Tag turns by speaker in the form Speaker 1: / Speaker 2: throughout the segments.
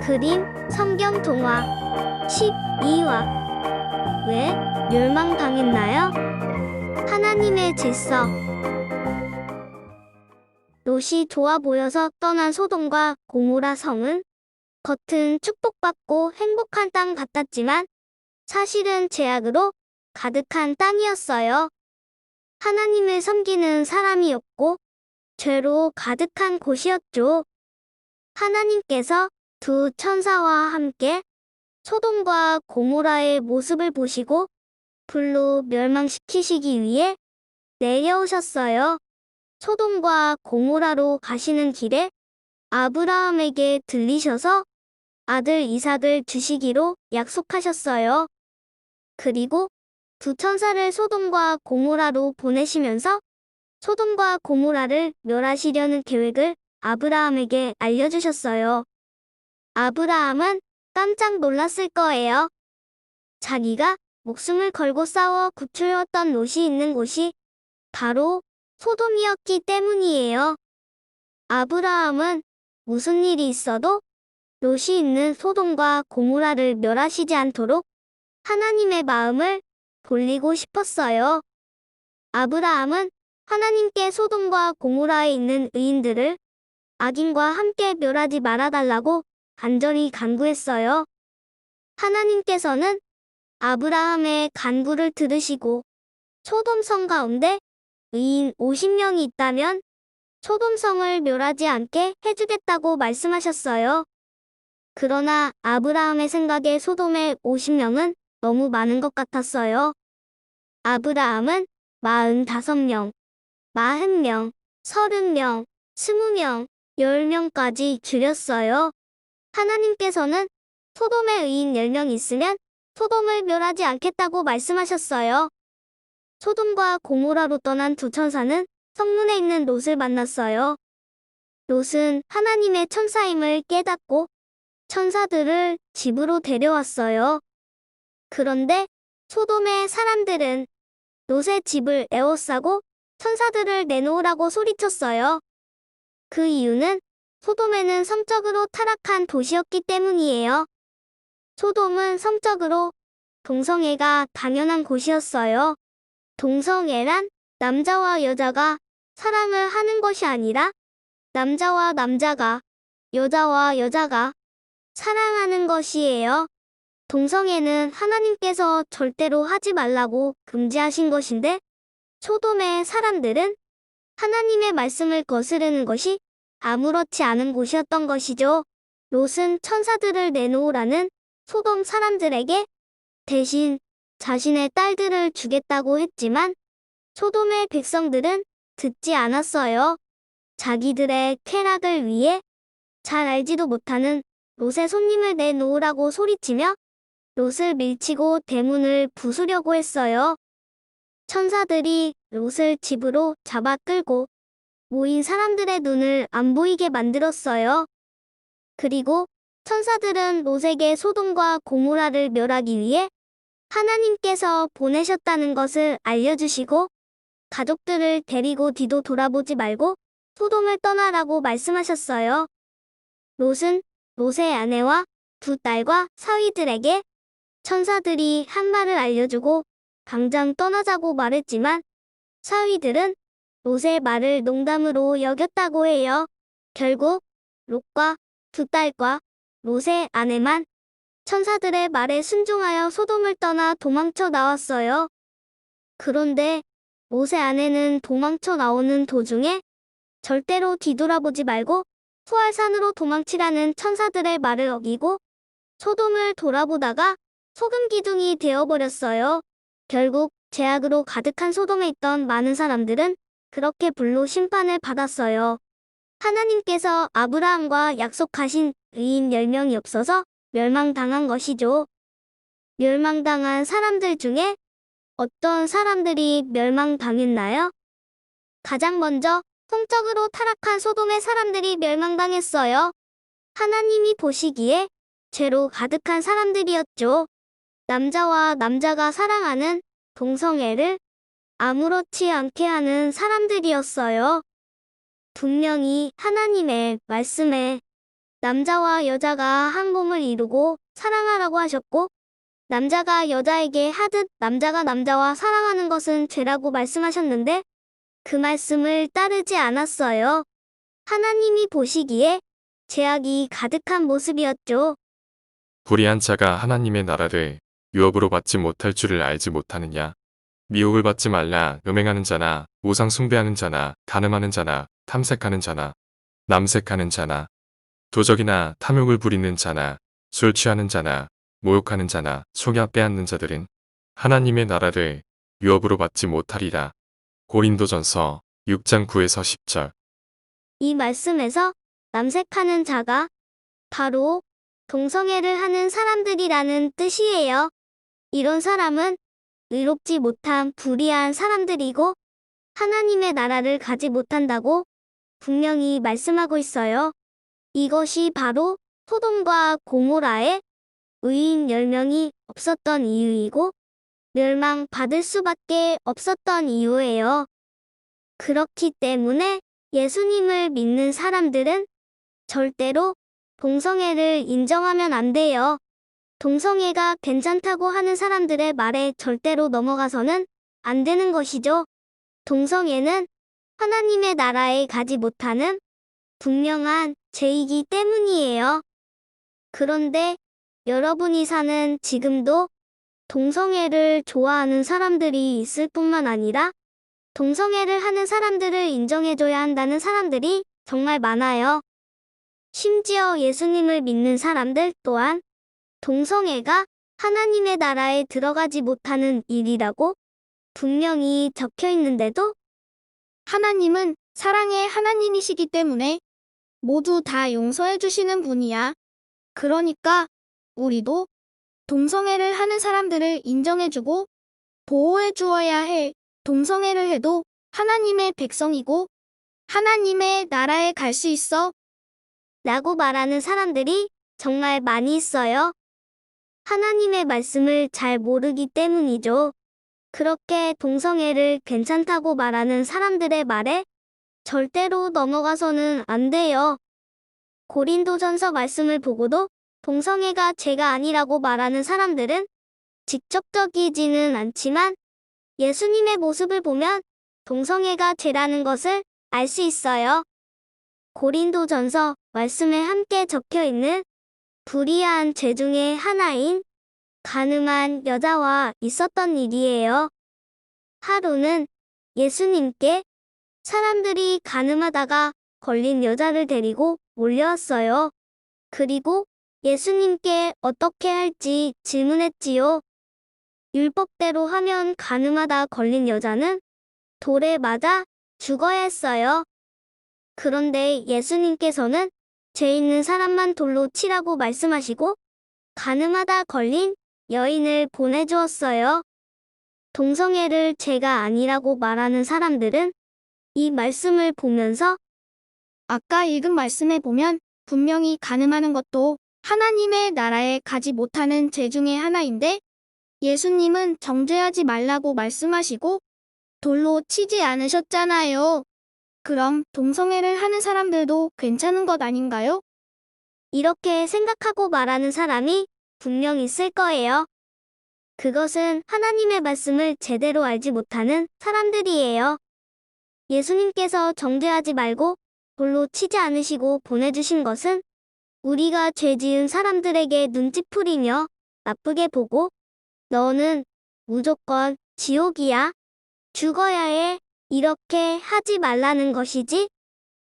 Speaker 1: 그림, 성경 동화 12화. 왜 멸망당했나요? 하나님의 질서. 롯이 좋아 보여서 떠난 소돔과 고모라 성은 겉은 축복받고 행복한 땅 같았지만 사실은 죄악으로 가득한 땅이었어요. 하나님을 섬기는 사람이었고 죄로 가득한 곳이었죠. 하나님께서 두 천사와 함께 소돔과 고모라의 모습을 보시고 불로 멸망시키시기 위해 내려오셨어요. 소돔과 고모라로 가시는 길에 아브라함에게 들리셔서 아들 이삭을 주시기로 약속하셨어요. 그리고 두 천사를 소돔과 고모라로 보내시면서 소돔과 고모라를 멸하시려는 계획을 아브라함에게 알려주셨어요. 아브라함은 깜짝 놀랐을 거예요. 자기가 목숨을 걸고 싸워 구출해왔던 롯이 있는 곳이 바로 소돔이었기 때문이에요. 아브라함은 무슨 일이 있어도 롯이 있는 소돔과 고모라를 멸하시지 않도록 하나님의 마음을 돌리고 싶었어요. 아브라함은 하나님께 소돔과 고모라에 있는 의인들을 악인과 함께 멸하지 말아달라고 간절히 간구했어요. 하나님께서는 아브라함의 간구를 들으시고 소돔성 가운데 의인 50명이 있다면 소돔성을 멸하지 않게 해주겠다고 말씀하셨어요. 그러나 아브라함의 생각에 소돔의 50명은 너무 많은 것 같았어요. 아브라함은 45명, 40명, 30명, 20명, 10명까지 줄였어요. 하나님께서는 소돔의 의인 10명 있으면 소돔을 멸하지 않겠다고 말씀하셨어요. 소돔과 고모라로 떠난 두 천사는 성문에 있는 롯을 만났어요. 롯은 하나님의 천사임을 깨닫고 천사들을 집으로 데려왔어요. 그런데 소돔의 사람들은 롯의 집을 에워싸고 천사들을 내놓으라고 소리쳤어요. 그 이유는 소돔에는 성적으로 타락한 도시였기 때문이에요. 소돔은 성적으로 동성애가 당연한 곳이었어요. 동성애란 남자와 여자가 사랑을 하는 것이 아니라 남자와 남자가, 여자와 여자가 사랑하는 것이에요. 동성애는 하나님께서 절대로 하지 말라고 금지하신 것인데 소돔의 사람들은 하나님의 말씀을 거스르는 것이 아무렇지 않은 곳이었던 것이죠. 롯은 천사들을 내놓으라는 소돔 사람들에게 대신 자신의 딸들을 주겠다고 했지만 소돔의 백성들은 듣지 않았어요. 자기들의 쾌락을 위해 잘 알지도 못하는 롯의 손님을 내놓으라고 소리치며 롯을 밀치고 대문을 부수려고 했어요. 천사들이 롯을 집으로 잡아 끌고 모인 사람들의 눈을 안 보이게 만들었어요. 그리고 천사들은 롯에게 소돔과 고모라를 멸하기 위해 하나님께서 보내셨다는 것을 알려주시고 가족들을 데리고 뒤도 돌아보지 말고 소돔을 떠나라고 말씀하셨어요. 롯은 롯의 아내와 두 딸과 사위들에게 천사들이 한 말을 알려주고 당장 떠나자고 말했지만 사위들은 롯의 말을 농담으로 여겼다고 해요. 결국 롯과 두 딸과 롯의 아내만 천사들의 말에 순종하여 소돔을 떠나 도망쳐 나왔어요. 그런데 롯의 아내는 도망쳐 나오는 도중에 절대로 뒤돌아보지 말고 수알산으로 도망치라는 천사들의 말을 어기고 소돔을 돌아보다가 소금 기둥이 되어버렸어요. 결국 죄악으로 가득한 소돔에 있던 많은 사람들은 그렇게 불로 심판을 받았어요. 하나님께서 아브라함과 약속하신 의인 10명이 없어서 멸망당한 것이죠. 멸망당한 사람들 중에 어떤 사람들이 멸망당했나요? 가장 먼저 성적으로 타락한 소돔의 사람들이 멸망당했어요. 하나님이 보시기에 죄로 가득한 사람들이었죠. 남자와 남자가 사랑하는 동성애를 아무렇지 않게 하는 사람들이었어요. 분명히 하나님의 말씀에 남자와 여자가 한 몸을 이루고 사랑하라고 하셨고, 남자가 여자에게 하듯 남자가 남자와 사랑하는 것은 죄라고 말씀하셨는데 그 말씀을 따르지 않았어요. 하나님이 보시기에 죄악이 가득한 모습이었죠.
Speaker 2: 불의한 자가 하나님의 나라를 유업으로 받지 못할 줄을 알지 못하느냐. 미혹을 받지 말라. 음행하는 자나 우상 숭배하는 자나 간음하는 자나 탐색하는 자나 남색하는 자나 도적이나 탐욕을 부리는 자나 술 취하는 자나 모욕하는 자나 속여 빼앗는 자들은 하나님의 나라를 유업으로 받지 못하리라. 고린도전서 6장 9에서 10절.
Speaker 1: 이 말씀에서 남색하는 자가 바로 동성애를 하는 사람들이라는 뜻이에요. 이런 사람은 의롭지 못한 불의한 사람들이고 하나님의 나라를 가지 못한다고 분명히 말씀하고 있어요. 이것이 바로 소돔과 고모라에 의인 10명이 없었던 이유이고 멸망받을 수밖에 없었던 이유예요. 그렇기 때문에 예수님을 믿는 사람들은 절대로 동성애를 인정하면 안 돼요. 동성애가 괜찮다고 하는 사람들의 말에 절대로 넘어가서는 안 되는 것이죠. 동성애는 하나님의 나라에 가지 못하는 분명한 죄이기 때문이에요. 그런데 여러분이 사는 지금도 동성애를 좋아하는 사람들이 있을 뿐만 아니라 동성애를 하는 사람들을 인정해줘야 한다는 사람들이 정말 많아요. 심지어 예수님을 믿는 사람들 또한 동성애가 하나님의 나라에 들어가지 못하는 일이라고 분명히 적혀 있는데도
Speaker 3: 하나님은 사랑의 하나님이시기 때문에 모두 다 용서해 주시는 분이야. 그러니까 우리도 동성애를 하는 사람들을 인정해주고 보호해 주어야 해. 동성애를 해도 하나님의 백성이고 하나님의 나라에 갈 수 있어.
Speaker 1: 라고 말하는 사람들이 정말 많이 있어요. 하나님의 말씀을 잘 모르기 때문이죠. 그렇게 동성애를 괜찮다고 말하는 사람들의 말에 절대로 넘어가서는 안 돼요. 고린도전서 말씀을 보고도 동성애가 죄가 아니라고 말하는 사람들은 직접적이지는 않지만 예수님의 모습을 보면 동성애가 죄라는 것을 알 수 있어요. 고린도전서 말씀에 함께 적혀 있는 불의한 죄 중에 하나인 간음한 여자와 있었던 일이에요. 하루는 예수님께 사람들이 간음하다가 걸린 여자를 데리고 몰려왔어요. 그리고 예수님께 어떻게 할지 질문했지요. 율법대로 하면 간음하다 걸린 여자는 돌에 맞아 죽어야 했어요. 그런데 예수님께서는 죄 있는 사람만 돌로 치라고 말씀하시고 간음하다 걸린 여인을 보내주었어요. 동성애를 죄가 아니라고 말하는 사람들은 이 말씀을 보면서
Speaker 3: 아까 읽은 말씀에 보면 분명히 간음하는 것도 하나님의 나라에 가지 못하는 죄 중에 하나인데 예수님은 정죄하지 말라고 말씀하시고 돌로 치지 않으셨잖아요. 그럼 동성애를 하는 사람들도 괜찮은 것 아닌가요?
Speaker 1: 이렇게 생각하고 말하는 사람이 분명 있을 거예요. 그것은 하나님의 말씀을 제대로 알지 못하는 사람들이에요. 예수님께서 정죄하지 말고 돌로 치지 않으시고 보내주신 것은 우리가 죄 지은 사람들에게 눈치풀이며 나쁘게 보고 너는 무조건 지옥이야. 죽어야 해. 이렇게 하지 말라는 것이지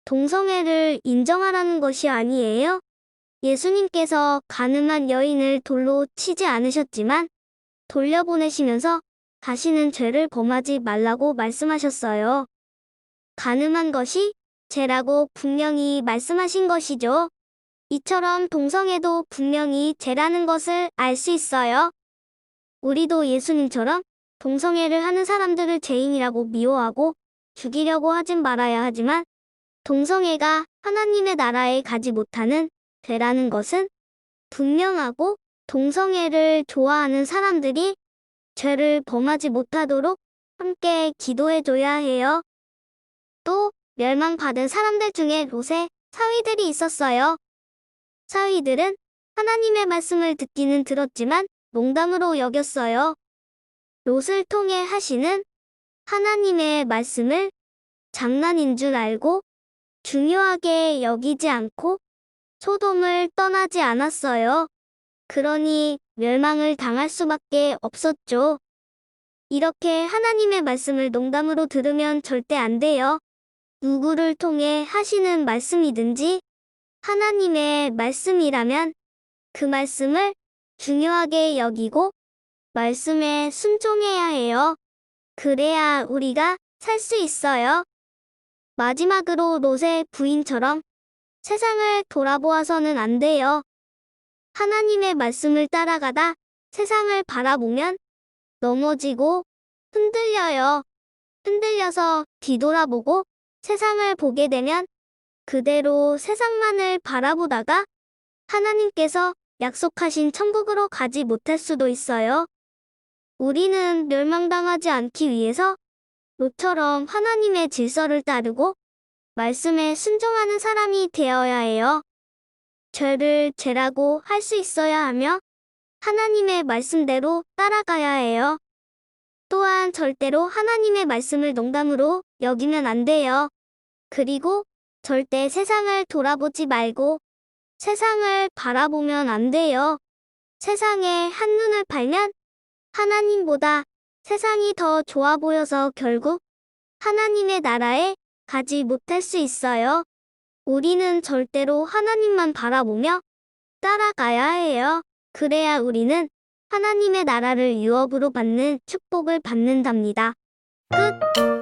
Speaker 1: 동성애를 인정하라는 것이 아니에요. 예수님께서 간음한 여인을 돌로 치지 않으셨지만 돌려보내시면서 다시는 죄를 범하지 말라고 말씀하셨어요. 간음한 것이 죄라고 분명히 말씀하신 것이죠. 이처럼 동성애도 분명히 죄라는 것을 알 수 있어요. 우리도 예수님처럼 동성애를 하는 사람들을 죄인이라고 미워하고 죽이려고 하진 말아야 하지만 동성애가 하나님의 나라에 가지 못하는 죄라는 것은 분명하고 동성애를 좋아하는 사람들이 죄를 범하지 못하도록 함께 기도해줘야 해요. 또 멸망받은 사람들 중에 롯의 사위들이 있었어요. 사위들은 하나님의 말씀을 듣기는 들었지만 농담으로 여겼어요. 롯을 통해 하시는 하나님의 말씀을 장난인 줄 알고 중요하게 여기지 않고 소돔을 떠나지 않았어요. 그러니 멸망을 당할 수밖에 없었죠. 이렇게 하나님의 말씀을 농담으로 들으면 절대 안 돼요. 누구를 통해 하시는 말씀이든지 하나님의 말씀이라면 그 말씀을 중요하게 여기고 말씀에 순종해야 해요. 그래야 우리가 살 수 있어요. 마지막으로 롯의 부인처럼 세상을 돌아보아서는 안 돼요. 하나님의 말씀을 따라가다 세상을 바라보면 넘어지고 흔들려요. 흔들려서 뒤돌아보고 세상을 보게 되면 그대로 세상만을 바라보다가 하나님께서 약속하신 천국으로 가지 못할 수도 있어요. 우리는 멸망당하지 않기 위해서 롯처럼 하나님의 질서를 따르고 말씀에 순종하는 사람이 되어야 해요. 죄를 죄라고 할 수 있어야 하며 하나님의 말씀대로 따라가야 해요. 또한 절대로 하나님의 말씀을 농담으로 여기면 안 돼요. 그리고 절대 세상을 돌아보지 말고 세상을 바라보면 안 돼요. 세상에 한눈을 팔면 하나님보다 세상이 더 좋아 보여서 결국 하나님의 나라에 가지 못할 수 있어요. 우리는 절대로 하나님만 바라보며 따라가야 해요. 그래야 우리는 하나님의 나라를 유업으로 받는 축복을 받는답니다. 끝.